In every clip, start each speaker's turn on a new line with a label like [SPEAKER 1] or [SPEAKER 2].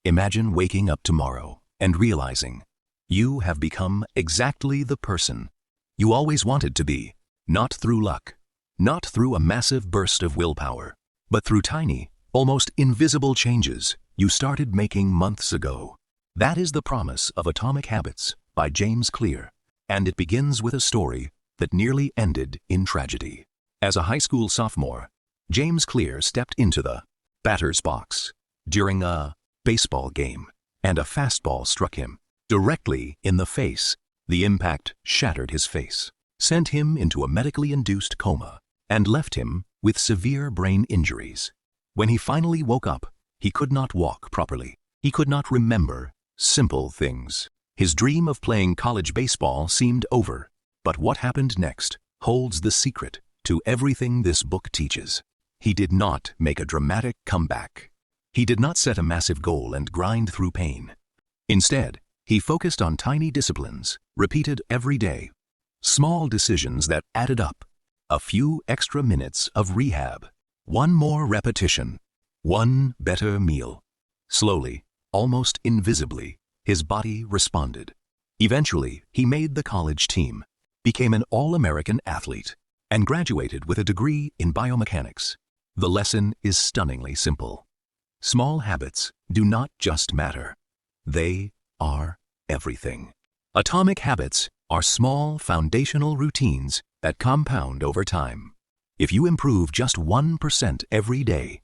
[SPEAKER 1] Imagine waking up tomorrow and realizing you have become exactly the person you always wanted to be, not through luck, not through a massive burst of willpower, but through tiny, almost invisible changes you started making months ago. That is the promise of Atomic Habits by James Clear, and it begins with a story that nearly ended in tragedy. As a high school sophomore, James Clear stepped into the batter's box during a baseball game, and a fastball struck him directly in the face. The impact shattered his face, sent him into a medically induced coma, and left him with severe brain injuries. When he finally woke up, he could not walk properly. He could not remember simple things. His dream of playing college baseball seemed over, but what happened next holds the secret to everything this book teaches. He did not make a dramatic comeback. He did not set a massive goal and grind through pain. Instead, he focused on tiny disciplines, repeated every day. Small decisions that added up. A few extra minutes of rehab. One more repetition. One better meal. Slowly, almost invisibly, his body responded. Eventually, he made the college team, became an all-American athlete, and graduated with a degree in biomechanics. The lesson is stunningly simple. Small habits do not just matter. They are everything. Atomic habits are small foundational routines that compound over time. If you improve just 1% every day,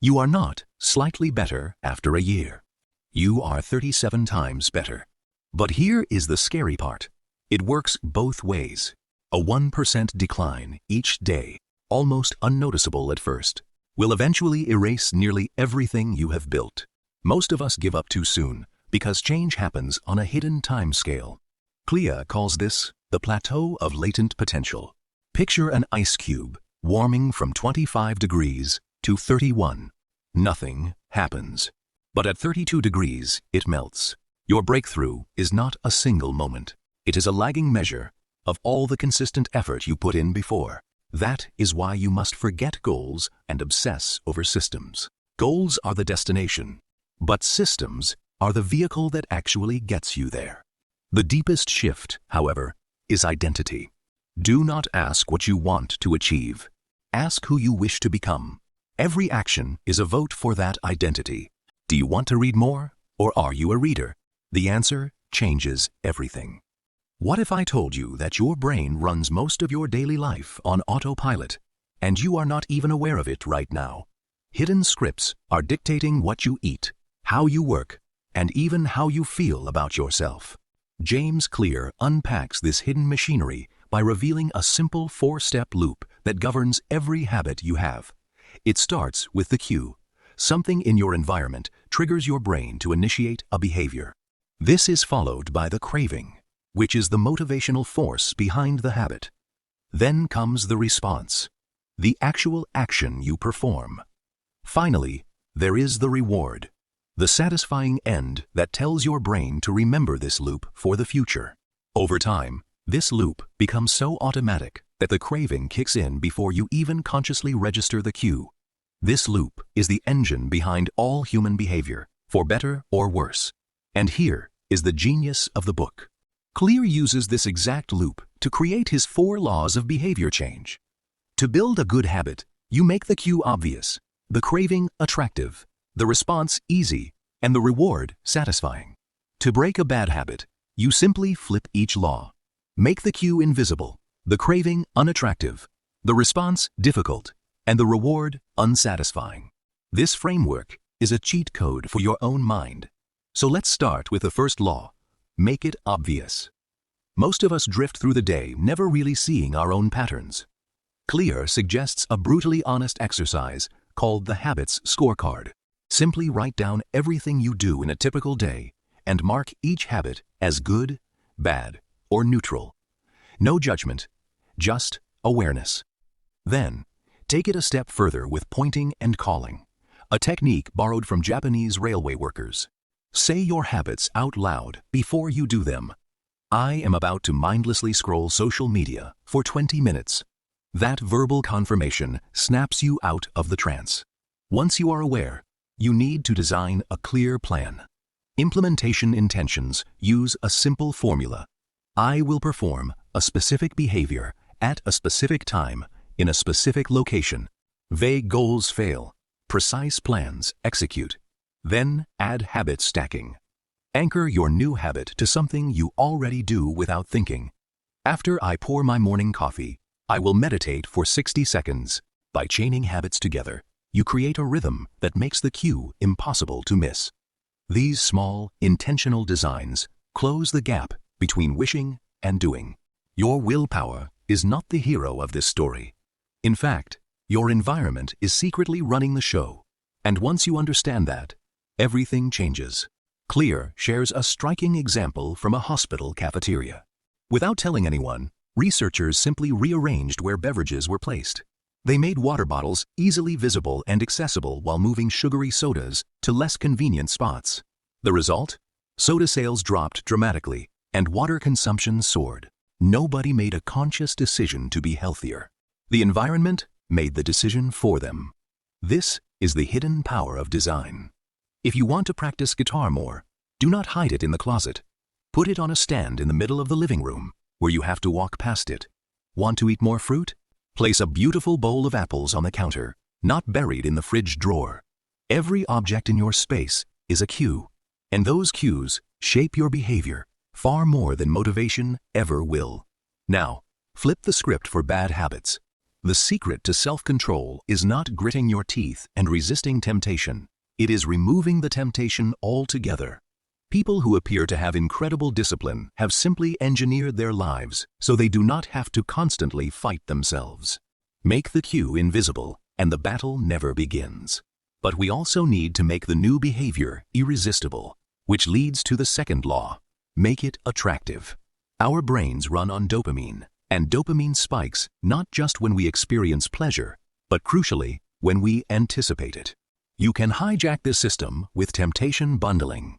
[SPEAKER 1] you are not slightly better after a year. You are 37 times better. But here is the scary part. It works both ways. A 1% decline each day, almost unnoticeable at first, will eventually erase nearly everything you have built. Most of us give up too soon because change happens on a hidden time scale. Clear calls this the plateau of latent potential. Picture an ice cube warming from 25 degrees to 31. Nothing happens. But at 32 degrees, it melts. Your breakthrough is not a single moment. It is a lagging measure of all the consistent effort you put in before. That is why you must forget goals and obsess over systems. Goals are the destination, but systems are the vehicle that actually gets you there. The deepest shift, however, is identity. Do not ask what you want to achieve. Ask who you wish to become. Every action is a vote for that identity. Do you want to read more, or are you a reader? The answer changes everything. What if I told you that your brain runs most of your daily life on autopilot, and you are not even aware of it right now? Hidden scripts are dictating what you eat, how you work, and even how you feel about yourself. James Clear unpacks this hidden machinery by revealing a simple 4-step loop that governs every habit you have. It starts with the cue. Something in your environment triggers your brain to initiate a behavior. This is followed by the craving, which is the motivational force behind the habit. Then comes the response, the actual action you perform. Finally, there is the reward, the satisfying end that tells your brain to remember this loop for the future. Over time, this loop becomes so automatic that the craving kicks in before you even consciously register the cue. This loop is the engine behind all human behavior, for better or worse. And here is the genius of the book. Clear uses this exact loop to create his 4 laws of behavior change. To build a good habit, you make the cue obvious, the craving attractive, the response easy, and the reward satisfying. To break a bad habit, you simply flip each law. Make the cue invisible, the craving unattractive, the response difficult, and the reward unsatisfying. This framework is a cheat code for your own mind. So let's start with the first law. Make it obvious. Most of us drift through the day never really seeing our own patterns. Clear suggests a brutally honest exercise called the Habits Scorecard. Simply write down everything you do in a typical day and mark each habit as good, bad, or neutral. No judgment, just awareness. Then, take it a step further with pointing and calling, a technique borrowed from Japanese railway workers. Say your habits out loud before you do them. I am about to mindlessly scroll social media for 20 minutes. That verbal confirmation snaps you out of the trance. Once you are aware, You need to design a clear plan. Implementation intentions use a simple formula. I will perform a specific behavior at a specific time in a specific location. Vague goals fail. Precise plans execute. Then add habit stacking. Anchor your new habit to something you already do without thinking. After I pour my morning coffee, I will meditate for 60 seconds. By chaining habits together, you create a rhythm that makes the cue impossible to miss. These small, intentional designs close the gap between wishing and doing. Your willpower is not the hero of this story. In fact, your environment is secretly running the show. And once you understand that, everything changes. Clear shares a striking example from a hospital cafeteria. Without telling anyone, researchers simply rearranged where beverages were placed. They made water bottles easily visible and accessible while moving sugary sodas to less convenient spots. The result? Soda sales dropped dramatically, and water consumption soared. Nobody made a conscious decision to be healthier. The environment made the decision for them. This is the hidden power of design. If you want to practice guitar more, do not hide it in the closet. Put it on a stand in the middle of the living room, where you have to walk past it. Want to eat more fruit? Place a beautiful bowl of apples on the counter, not buried in the fridge drawer. Every object in your space is a cue, and those cues shape your behavior far more than motivation ever will. Now, flip the script for bad habits. The secret to self-control is not gritting your teeth and resisting temptation. It is removing the temptation altogether. People who appear to have incredible discipline have simply engineered their lives so they do not have to constantly fight themselves. Make the cue invisible, and the battle never begins. But we also need to make the new behavior irresistible, which leads to the second law: make it attractive. Our brains run on dopamine, and dopamine spikes not just when we experience pleasure, but crucially, when we anticipate it. You can hijack this system with temptation bundling.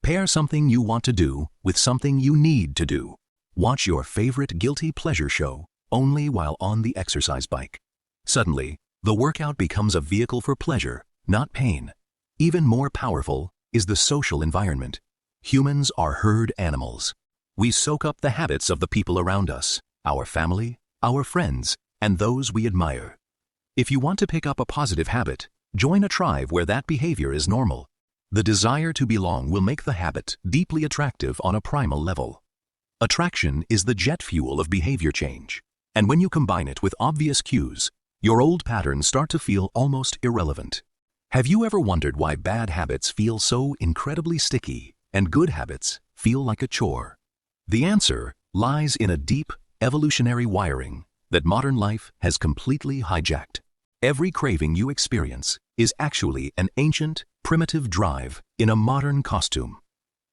[SPEAKER 1] Pair something you want to do with something you need to do. Watch your favorite guilty pleasure show only while on the exercise bike. Suddenly, the workout becomes a vehicle for pleasure, not pain. Even more powerful is the social environment. Humans are herd animals. We soak up the habits of the people around us, our family, our friends, and those we admire. If you want to pick up a positive habit, join a tribe where that behavior is normal. The desire to belong will make the habit deeply attractive on a primal level. Attraction is the jet fuel of behavior change, and when you combine it with obvious cues, your old patterns start to feel almost irrelevant. Have you ever wondered why bad habits feel so incredibly sticky and good habits feel like a chore? The answer lies in a deep, evolutionary wiring that modern life has completely hijacked. Every craving you experience is actually an ancient, primitive drive in a modern costume.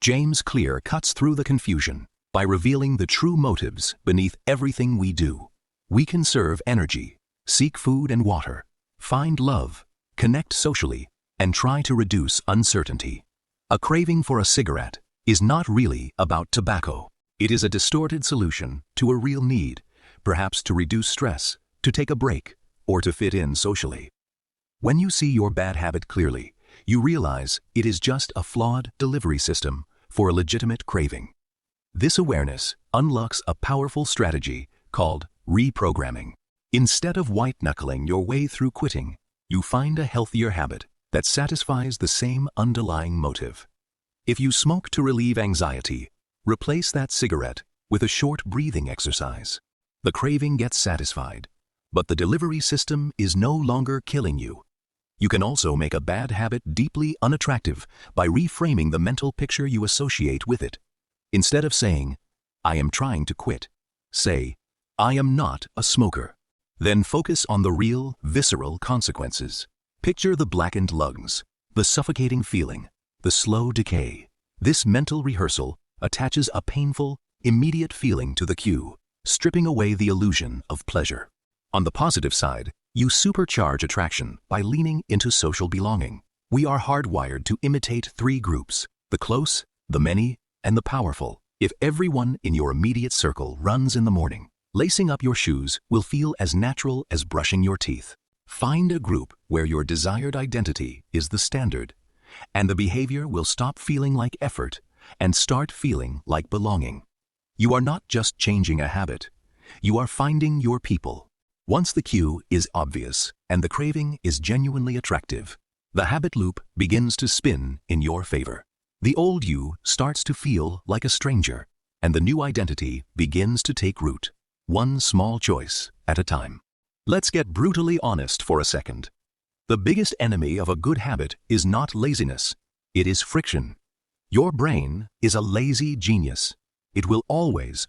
[SPEAKER 1] James Clear cuts through the confusion by revealing the true motives beneath everything we do. We conserve energy, seek food and water, find love, connect socially, and try to reduce uncertainty. A craving for a cigarette is not really about tobacco. It is a distorted solution to a real need, perhaps to reduce stress, to take a break, or to fit in socially. When you see your bad habit clearly, you realize it is just a flawed delivery system for a legitimate craving. This awareness unlocks a powerful strategy called reprogramming. Instead of white-knuckling your way through quitting, you find a healthier habit that satisfies the same underlying motive. If you smoke to relieve anxiety, replace that cigarette with a short breathing exercise. The craving gets satisfied, but the delivery system is no longer killing you. You can also make a bad habit deeply unattractive by reframing the mental picture you associate with it. Instead of saying, "I am trying to quit," say, "I am not a smoker." Then focus on the real, visceral consequences. Picture the blackened lungs, the suffocating feeling, the slow decay. This mental rehearsal attaches a painful, immediate feeling to the cue, stripping away the illusion of pleasure. On the positive side, you supercharge attraction by leaning into social belonging. We are hardwired to imitate three groups: the close, the many, and the powerful. If everyone in your immediate circle runs in the morning, lacing up your shoes will feel as natural as brushing your teeth. Find a group where your desired identity is the standard, and the behavior will stop feeling like effort and start feeling like belonging. You are not just changing a habit, you are finding your people. Once the cue is obvious and the craving is genuinely attractive, the habit loop begins to spin in your favor. The old you starts to feel like a stranger, and the new identity begins to take root, one small choice at a time. Let's get brutally honest for a second. The biggest enemy of a good habit is not laziness, it is friction. Your brain is a lazy genius. It will always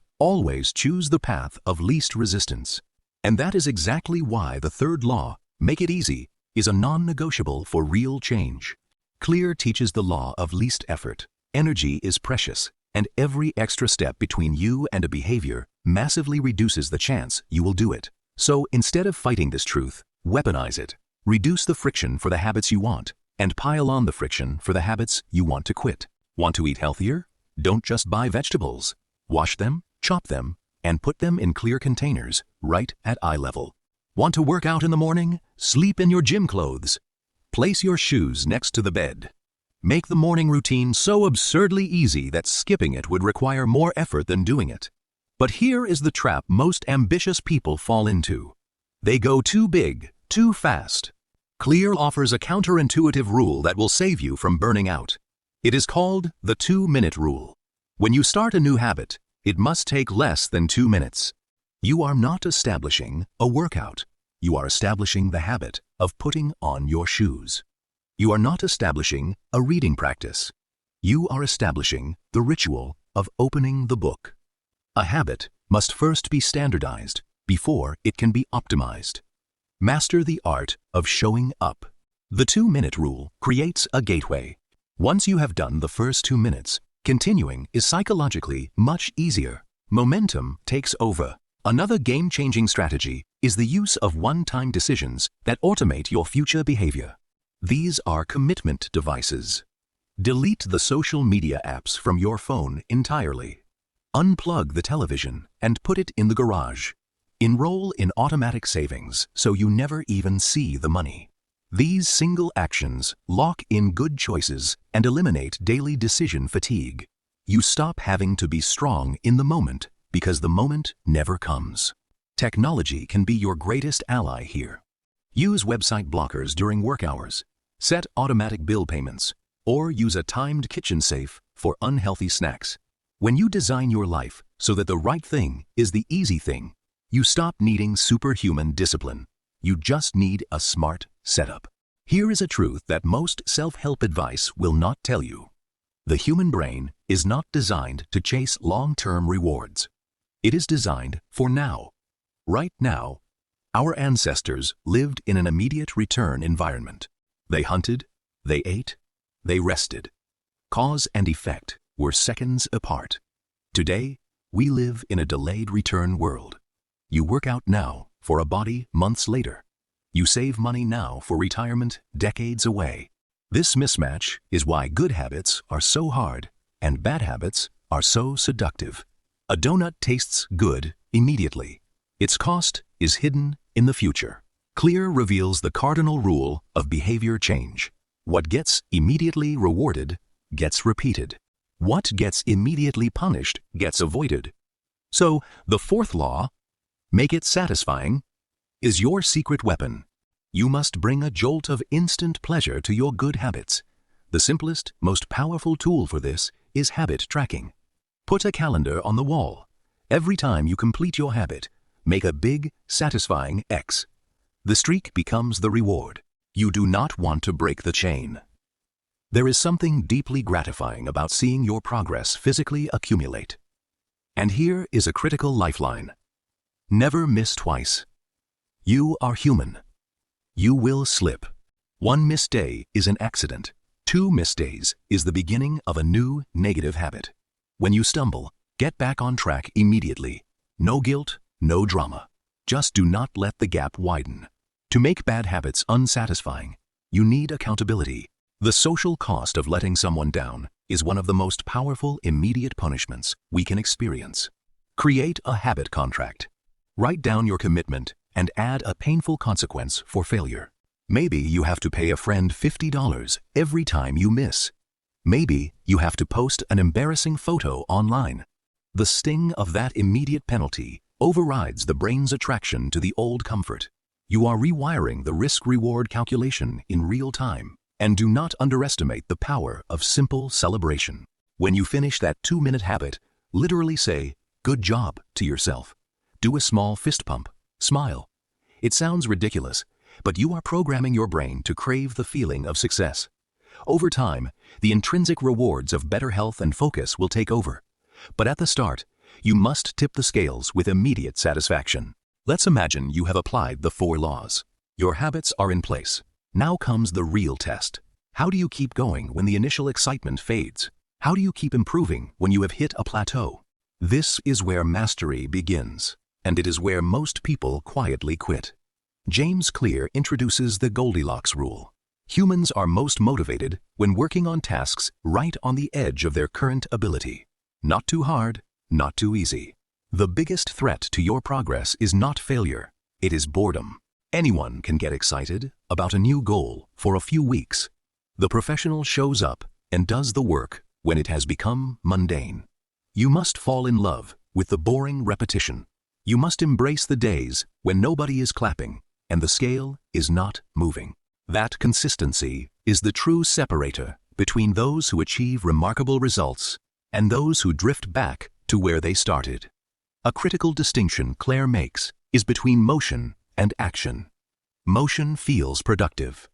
[SPEAKER 1] choose the path of least resistance. And that is exactly why the third law, make it easy, is a non-negotiable for real change. Clear teaches the law of least effort. Energy is precious, and every extra step between you and a behavior massively reduces the chance you will do it. So instead of fighting this truth, weaponize it. Reduce the friction for the habits you want, and pile on the friction for the habits you want to quit. Want to eat healthier? Don't just buy vegetables. Wash them, chop them, and put them in clear containers, right at eye level. Want to work out in the morning? Sleep in your gym clothes. Place your shoes next to the bed. Make the morning routine so absurdly easy that skipping it would require more effort than doing it. But here is the trap most ambitious people fall into. They go too big, too fast. Clear offers a counterintuitive rule that will save you from burning out. It is called the 2-minute rule. When you start a new habit, it must take less than 2 minutes. You are not establishing a workout. You are establishing the habit of putting on your shoes. You are not establishing a reading practice. You are establishing the ritual of opening the book. A habit must first be standardized before it can be optimized. Master the art of showing up. The 2-minute rule creates a gateway. Once you have done the first 2 minutes, continuing is psychologically much easier. Momentum takes over. Another game-changing strategy is the use of one-time decisions that automate your future behavior. These are commitment devices. Delete the social media apps from your phone entirely. Unplug the television and put it in the garage. Enroll in automatic savings so you never even see the money. These single actions lock in good choices and eliminate daily decision fatigue. You stop having to be strong in the moment because the moment never comes. Technology can be your greatest ally here. Use website blockers during work hours, set automatic bill payments, or use a timed kitchen safe for unhealthy snacks. When you design your life so that the right thing is the easy thing, you stop needing superhuman discipline. You just need a smart setup. Here is a truth that most self-help advice will not tell you. The human brain is not designed to chase long-term rewards. It is designed for now. Right now, our ancestors lived in an immediate return environment. They hunted, they ate, they rested. Cause and effect were seconds apart. Today, we live in a delayed return world. You work out now for a body months later. You save money now for retirement decades away. This mismatch is why good habits are so hard and bad habits are so seductive. A donut tastes good immediately. Its cost is hidden in the future. Clear reveals the cardinal rule of behavior change. What gets immediately rewarded gets repeated. What gets immediately punished gets avoided. So, the fourth law, make it satisfying, is your secret weapon. You must bring a jolt of instant pleasure to your good habits. The simplest, most powerful tool for this is habit tracking. Put a calendar on the wall. Every time you complete your habit, make a big, satisfying X. The streak becomes the reward. You do not want to break the chain. There is something deeply gratifying about seeing your progress physically accumulate. And here is a critical lifeline. Never miss twice. You are human. You will slip. One missed day is an accident. 2 missed days is the beginning of a new negative habit. When you stumble, get back on track immediately. No guilt, no drama. Just do not let the gap widen. To make bad habits unsatisfying, you need accountability. The social cost of letting someone down is one of the most powerful immediate punishments we can experience. Create a habit contract. Write down your commitment and add a painful consequence for failure. Maybe you have to pay a friend $50 every time you miss. Maybe you have to post an embarrassing photo online. The sting of that immediate penalty overrides the brain's attraction to the old comfort. You are rewiring the risk-reward calculation in real time, and do not underestimate the power of simple celebration. When you finish that 2-minute habit, literally say, "Good job," to yourself. Do a small fist pump. Smile. It sounds ridiculous, but you are programming your brain to crave the feeling of success. Over time, the intrinsic rewards of better health and focus will take over. But at the start, you must tip the scales with immediate satisfaction. Let's imagine you have applied the 4 laws. Your habits are in place. Now comes the real test. How do you keep going when the initial excitement fades? How do you keep improving when you have hit a plateau? This is where mastery begins, and it is where most people quietly quit. James Clear introduces the Goldilocks rule. Humans are most motivated when working on tasks right on the edge of their current ability. Not too hard, not too easy. The biggest threat to your progress is not failure, it is boredom. Anyone can get excited about a new goal for a few weeks. The professional shows up and does the work when it has become mundane. You must fall in love with the boring repetition. You must embrace the days when nobody is clapping and the scale is not moving. That consistency is the true separator between those who achieve remarkable results and those who drift back to where they started. A critical distinction Claire makes is between motion and action. Motion feels productive.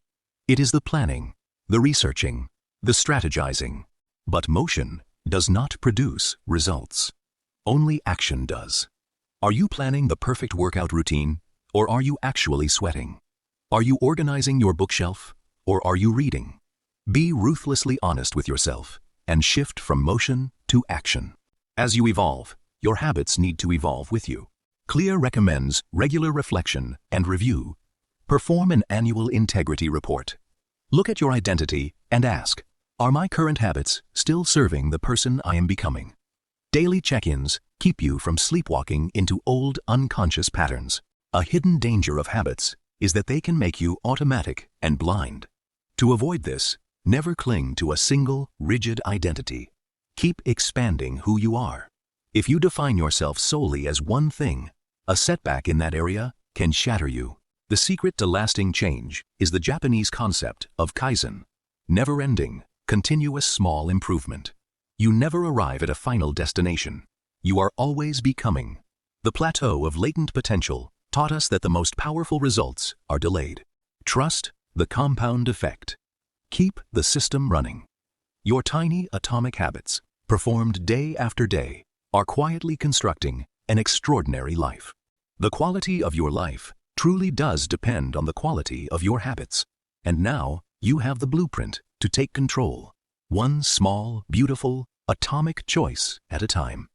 [SPEAKER 1] It is the planning, the researching, the strategizing. But motion does not produce results. Only action does. Are you planning the perfect workout routine, or are you actually sweating? Are you organizing your bookshelf, or are you reading? Be ruthlessly honest with yourself and shift from motion to action. As you evolve, your habits need to evolve with you. Clear recommends regular reflection and review. Perform an annual integrity report. Look at your identity and ask, are my current habits still serving the person I am becoming? Daily check-ins keep you from sleepwalking into old unconscious patterns. A hidden danger of habits is that they can make you automatic and blind. To avoid this, never cling to a single, rigid identity. Keep expanding who you are. If you define yourself solely as one thing, a setback in that area can shatter you. The secret to lasting change is the Japanese concept of kaizen, never-ending, continuous small improvement. You never arrive at a final destination. You are always becoming. The plateau of latent potential taught us that the most powerful results are delayed. Trust the compound effect. Keep the system running. Your tiny atomic habits, performed day after day, are quietly constructing an extraordinary life. The quality of your life truly does depend on the quality of your habits. And now you have the blueprint to take control, one small, beautiful, atomic choice at a time.